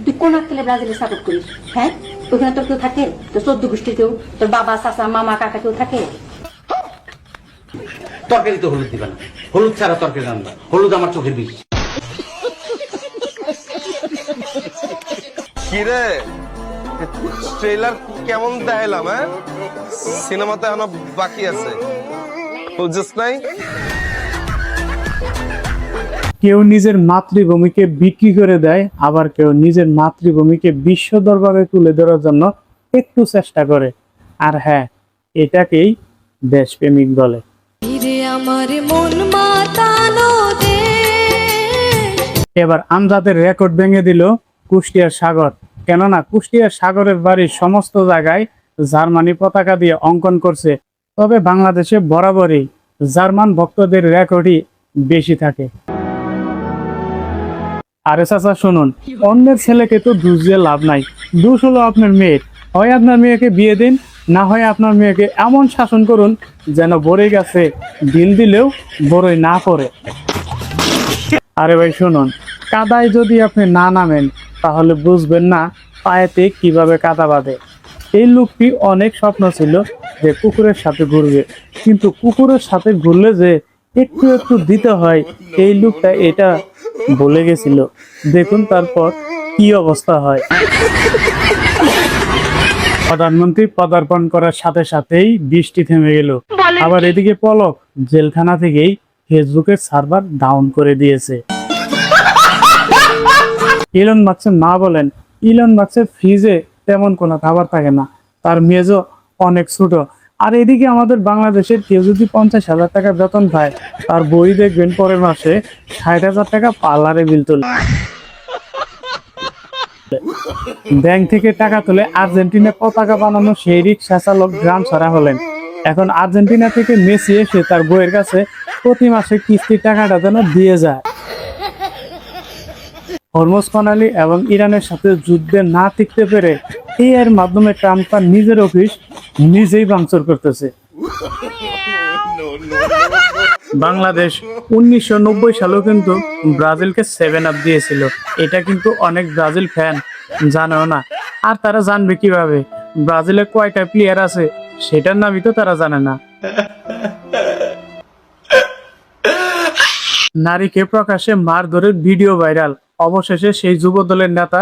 তুই কোন আক্কেলে ব্রাজিলে সাপোর্ট করিস? হ্যাঁ, ওখানে তোর কেউ থাকে? তোর 14 গোষ্ঠীর কেউ, তোর বাবা চাচা মামা কাকা কেউ থাকে? তরকারি তো হলুদ দিবে না, হলুদ ছাড়া তরকারি রান্না, হলুদ আমার চোখের বিষ। কিরে ট্রেলার কেমন দেখাইলাম? হ্যাঁ, সিনেমাতে এখনো বাকি আছে, বুঝছিস নাই? কেউ নিজের মাতৃভূমিকে বিক্রি করে দেয়, আবার কেউ নিজের মাতৃভূমিকে বিশ্ব দরবারে তুলে ধরার জন্য একটু চেষ্টা করে। আর হ্যাঁ, এটাকেই দেশপ্রেমিক বলে। এবার আমজাদের রেকর্ড ভেঙে দিল কুষ্টিয়ার সাগর। কেননা কুষ্টিয়ার সাগরের বাড়ির সমস্ত জায়গায় জার্মানি পতাকা দিয়ে অঙ্কন করছে। তবে বাংলাদেশে বরাবরই জার্মান ভক্তদের রেকর্ডই বেশি থাকে। আরে চাচা শুনুন, অন্যের ছেলেকে তো দোষ দিয়ে লাভ নাই, দোষ হলো আপনার মেয়ের। হয় আপনার মেয়েকে বিয়ে দিন, না হয় আপনার মেয়েকে এমন শাসন করুন যেন বড়ই গাছে ঢিল দিলেও বড়ই না পড়ে। আরে ভাই শুনুন, কাদায় যদি আপনি না নামেন তাহলে বুঝবেন না পায়েতে কিভাবে কাদা বাঁধে। এই লোকটি অনেক স্বপ্ন ছিল যে কুকুরের সাথে ঘুরবে, কিন্তু কুকুরের সাথে ঘুরলে যে একটু একটু দিতে হয় এই লোকটা এটা বলে গেছিল। দেখুন তারপর কি অবস্থা হয়। প্রধানমন্ত্রী পদার্পণ করার সাথে সাথেই বৃষ্টি থেমে গেল। আবার এদিকে পলক জেলখানা থেকেই ফেসবুকের সার্ভার ডাউন করে দিয়েছে। ইলন মাস্কের মা বলেন, ইলন মাস্কের ফ্রিজে তেমন কোনো খাবার থাকে না, তার মেজও অনেক ছোট। আর এদিকে আমাদের বাংলাদেশের কেউ যদি 50,000 টাকা বেতন পায়, তার বই দেখবেন পরের মাসে 60,000 টাকা পার্লারে বিল তোলে। ব্যাংক থেকে টাকা তুলে আর্জেন্টিনা পতাকা বানানো সেই রিক্সা চালক গ্রাম ছাড়া হলেন। এখন আর্জেন্টিনা থেকে মেসি এসে তার বইয়ের কাছে প্রতি মাসে কিস্তির টাকাটা যেন দিয়ে যায়। হরমুজ প্রণালী এবং ইরানের সাথে যুদ্ধে না টিকতে পেরে এর মাধ্যমে ট্রাম্প তার নিজের অফিস নিজেই ভাঙচুর করতেছে। বাংলাদেশ 1990 সালেও কিন্তু ব্রাজিলকে 7 আপ দিয়েছিল। এটা কিন্তু অনেক ব্রাজিল ফ্যান জানেও না। আর তারা জানবে কিভাবে ব্রাজিলে কয়টা প্লেয়ার আছে সেটার নামই তো তারা জানে না। নারীকে প্রকাশ্যে মারধরের ভিডিও ভাইরাল, অবশেষে সেই যুব দলের নেতা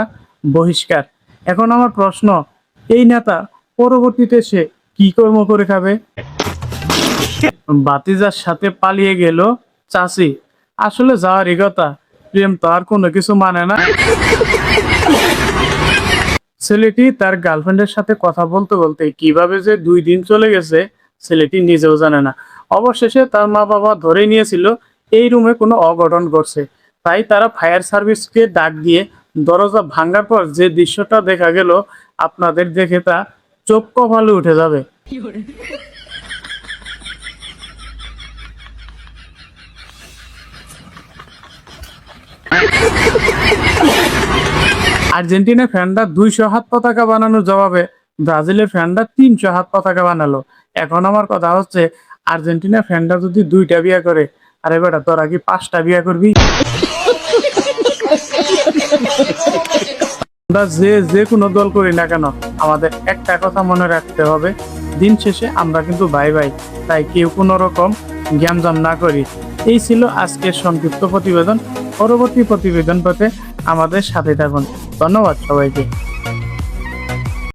বহিষ্কার। এখন আমার প্রশ্ন, এই নেতা পরবর্তীতে সে কি কর্ম করে খাবে? বাতিজার সাথে পালিয়ে গেল চাচি, আসলে যাওয়ারই কথা, প্রেম তো আর কোনো কিছু মানে না। ছেলেটি তার গার্লফ্রেন্ডের সাথে কথা বলতে বলতে কিভাবে যে 2 দিন চলে গেছে ছেলেটি নিজেও জানে না। অবশেষে তার মা বাবা ধরে নিয়েছিল এই রুমে কোনো অঘটন ঘটছে, তাই তারা ফায়ার সার্ভিসকে ডাক দিয়ে দরজা ভাঙার পর যে দৃশ্যটা দেখা গেল আপনাদের দেখে তা চোখ কপালে উঠে যাবে। আর্জেন্টিনা ফ্যানরা 200 হাত পতাকা বানানোর জবাবে ব্রাজিলের ফ্যানরা 300 হাত পতাকা বানালো। এখন আমার কথা হচ্ছে, আর্জেন্টিনা ফ্যানরা যদি 2টা বিয়ে করে, আরে বেটা তোরা কি 5টা বিয়ে করবি? আমরা যে কোনো দল করি না কেন, আমাদের একটা কথা মনে রাখতে হবে, দিন শেষে আমরা কিন্তু ভাই ভাই, তাই কেউ কোনো রকম জ্ঞানজাম না করি। এই ছিল আজকের সংক্ষিপ্ত প্রতিবেদন। পরবর্তী প্রতিবেদন পেতে আমাদের সাথে থাকুন। ধন্যবাদ সবাইকে।